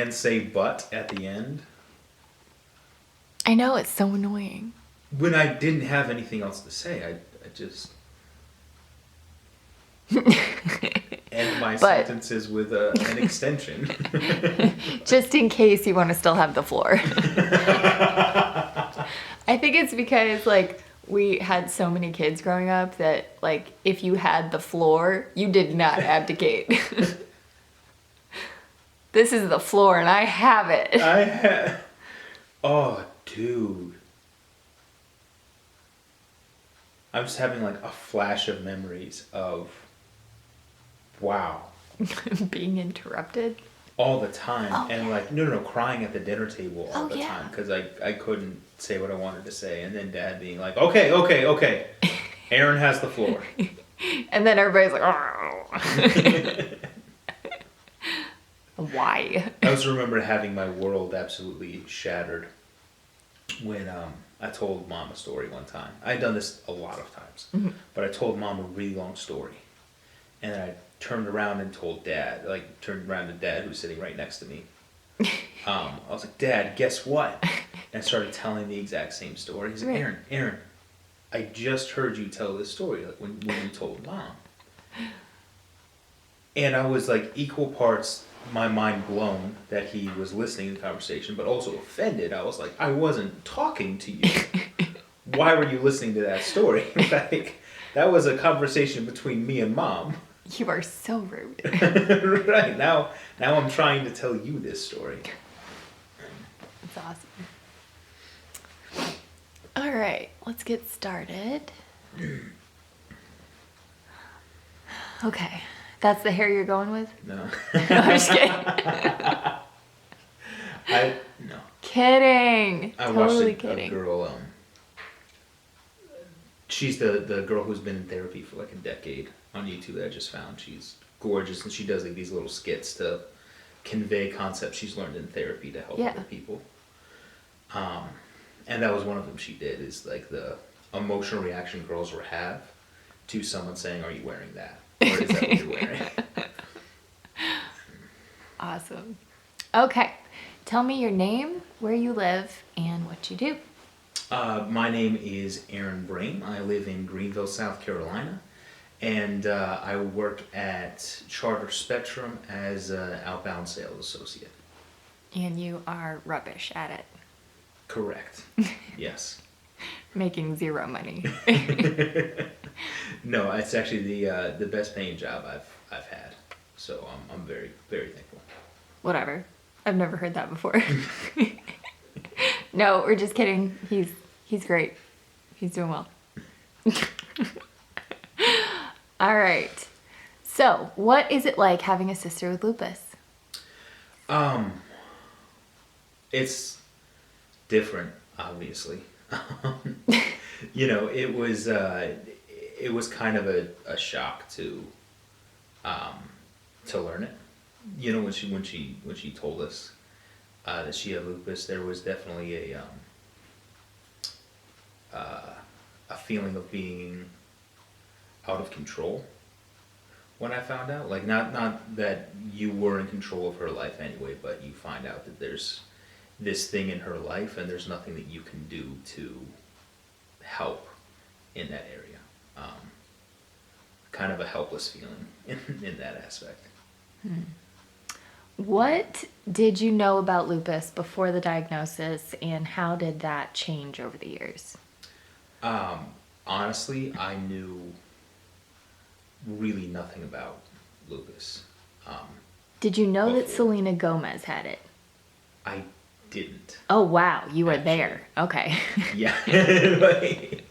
And say but at the end. I know, it's so annoying. When I didn't have anything else to say, I just end my But- sentences with an extension. Just in case you want to still have the floor. I think it's because, like, we had so many kids growing up that, like, if you had the floor, you did not abdicate. This is the floor and I have it. Oh, dude. I'm just having like a flash of memories of, wow, Being interrupted. all the time. Oh, And yeah. like, no, crying at the dinner table all Oh, the yeah. time because I couldn't say what I wanted to say. And then dad being like, okay. Aaron has the floor. And then everybody's like, oh. Why? I also remember having my world absolutely shattered when I told mom a story one time. I had done this a lot of times, but I told mom a really long story. And then I turned around and told dad, like turned around to dad who's sitting right next to me. I was like, Dad, guess what? And I started telling the exact same story. He's like, Right. Aaron, I just heard you tell this story like when you told mom. And I was like equal parts my mind blown that he was listening to the conversation, but also offended. I was like, I wasn't talking to you. Why were you listening to that story? Like, that was a conversation between me and mom. You are so rude. Right, now I'm trying to tell you this story. It's awesome. All right, let's get started. Okay, that's the hair you're going with? No. No, I'm just kidding. No. Kidding. I watched Totally a kidding. girl, she's the girl who's been in therapy for like a decade on YouTube that I just found. She's gorgeous and she does like these little skits to convey concepts she's learned in therapy to help Yeah. other people. And that was one of them she did, is like the emotional reaction girls will have to someone saying, "Are you wearing that?" Or is that what you're wearing? Awesome. Okay, tell me your name, where you live, and what you do. My name is Aaron Brame. I live in Greenville, South Carolina, and I work at Charter Spectrum as an outbound sales associate. And you are rubbish at it. Correct. Yes. Making zero money. No, it's actually the best paying job I've had. So I'm very, very thankful. Whatever. I've never heard that before. No, we're just kidding. He's great. He's doing well. All right. So, what is it like having a sister with lupus? It's different, obviously. You know, it was kind of a shock to learn it. You know, when she told us that she had lupus, there was definitely a feeling of being out of control when I found out. Like, not that you were in control of her life anyway, but you find out that there's this thing in her life and there's nothing that you can do to help in that area. Kind of a helpless feeling in that aspect. What did you know about lupus before the diagnosis, and how did that change over the years? Honestly, I knew really nothing about lupus. Did you know that Before. Selena Gomez had it? I didn't. Oh, wow. You were Actually. there. Okay. Yeah. Like,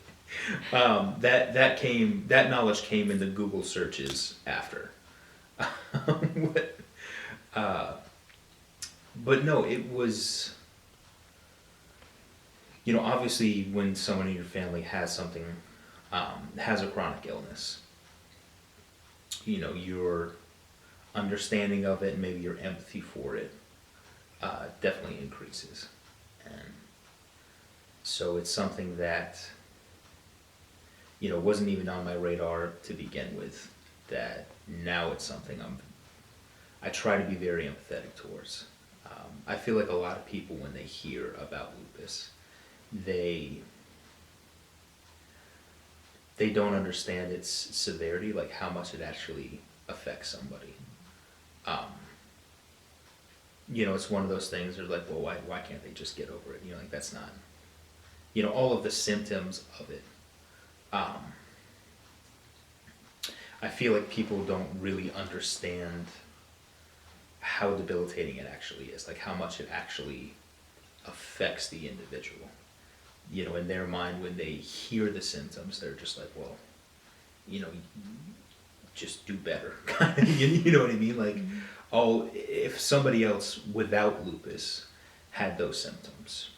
that knowledge came in the Google searches after. But no, it was, you know, obviously when someone in your family has something, has a chronic illness, you know, your understanding of it and maybe your empathy for it definitely increases. And so it's something that, you know, wasn't even on my radar to begin with, that now it's something I try to be very empathetic towards. I feel like a lot of people, when they hear about lupus, they don't understand its severity, like how much it actually affects somebody. Um, it's one of those things. They're like, well, why can't they just get over it? Like that's not, all of the symptoms of it. Um, I feel like people don't really understand how debilitating it actually is, like how much it actually affects the individual. In their mind, when they hear the symptoms, they're just like, well, you know, just do better. You know what I mean? Like, if somebody else without lupus had those symptoms,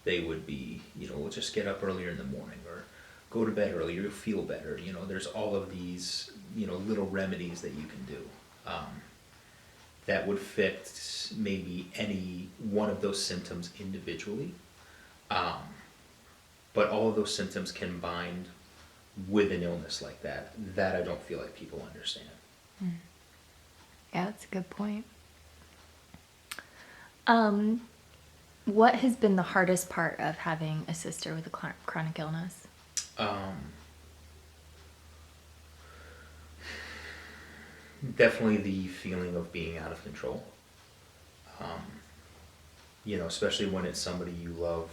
they would be, well, just get up earlier in the morning or go to bed earlier, you'll feel better. There's all of these, little remedies that you can do that would fix maybe any one of those symptoms individually. But all of those symptoms combined with an illness like that I don't feel like people understand. Yeah, that's a good point. What has been the hardest part of having a sister with a chronic illness? Definitely the feeling of being out of control. Especially when it's somebody you love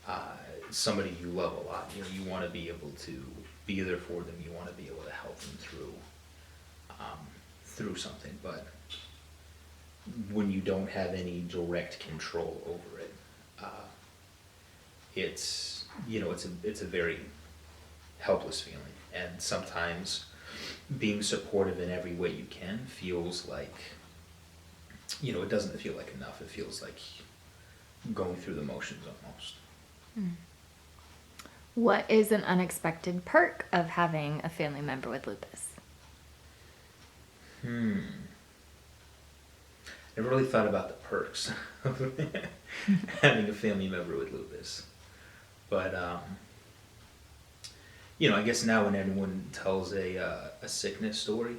a lot. You want to be able to be there for them. You want to be able to help them through something. But when you don't have any direct control over it, it's a very helpless feeling. And sometimes being supportive in every way you can feels like, it doesn't feel like enough. It feels like going through the motions almost. What is an unexpected perk of having a family member with lupus? Never really thought about the perks of having a family member with lupus. But, I guess now when anyone tells a sickness story,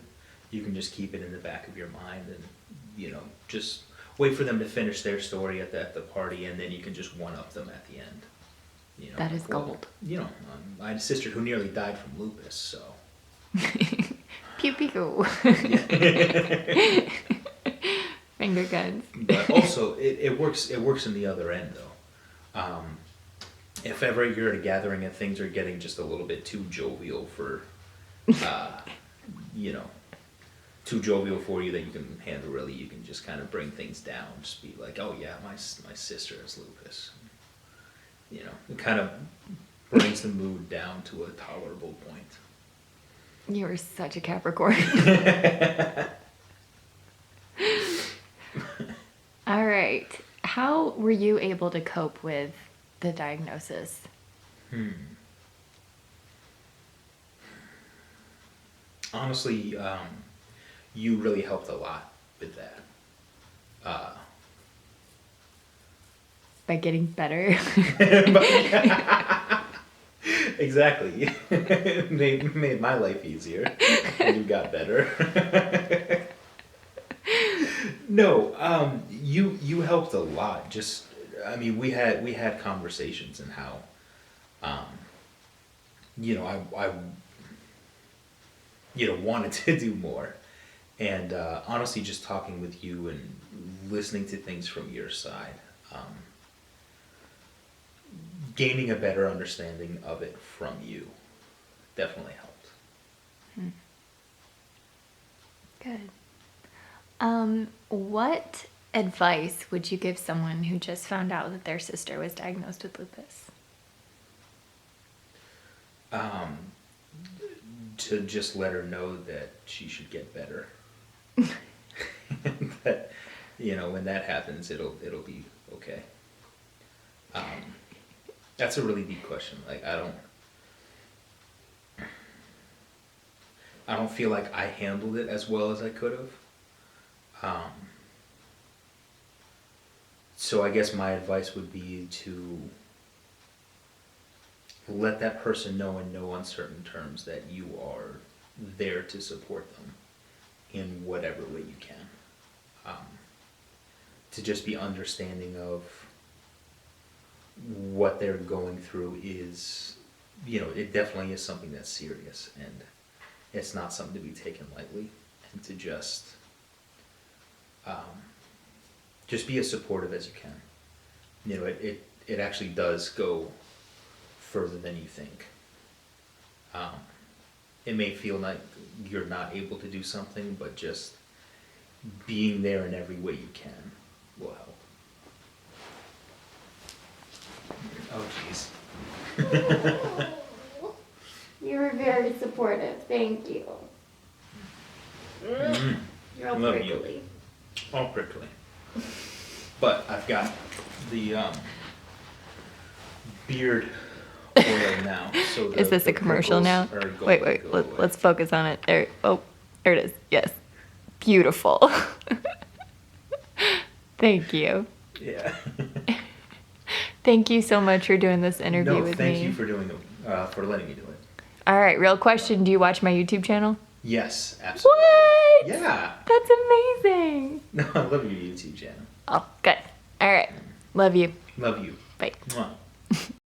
you can just keep it in the back of your mind and, just wait for them to finish their story at the party, and then you can just one-up them at the end. That is gold. I had a sister who nearly died from lupus, so. Pew pew. Finger guns. But also, it works in the other end, though. If ever you're at a gathering and things are getting just a little bit too jovial for, too jovial for you that you can handle, really, you can just kind of bring things down. Just be like, oh yeah, my sister has lupus. It kind of brings the mood down to a tolerable point. You are such a Capricorn. All right. How were you able to cope with the diagnosis? Honestly, you really helped a lot with that. By getting better? Exactly. made my life easier. You got better. No, you helped a lot. We had conversations and how, I wanted to do more. And honestly, just talking with you and listening to things from your side, gaining a better understanding of it from you definitely helped. Good. What advice would you give someone who just found out that their sister was diagnosed with lupus? To just let her know that she should get better. That, when that happens, it'll be okay. That's a really deep question. Like, I don't feel like I handled it as well as I could have. So I guess my advice would be to let that person know in no uncertain terms that you are there to support them in whatever way you can. to just be understanding of what they're going through is, it definitely is something that's serious, and it's not something to be taken lightly, and to just be as supportive as you can. It actually does go further than you think. It may feel like you're not able to do something, but just being there in every way you can will help. Oh, jeez. You were very supportive. Thank you. You're all Love prickly. you. All prickly. But I've got the beard oil now. So Is this a commercial now? Wait, let's focus on it. There it is. Yes. Beautiful. Thank you. Yeah. Thank you so much for doing this interview with me. Thank you for doing it, for letting me do it. All right, real question. Do you watch my YouTube channel? Yes, absolutely. What? Yeah. That's amazing. No, I love your YouTube channel. Oh, good. All right. Love you. Love you. Bye. Mwah.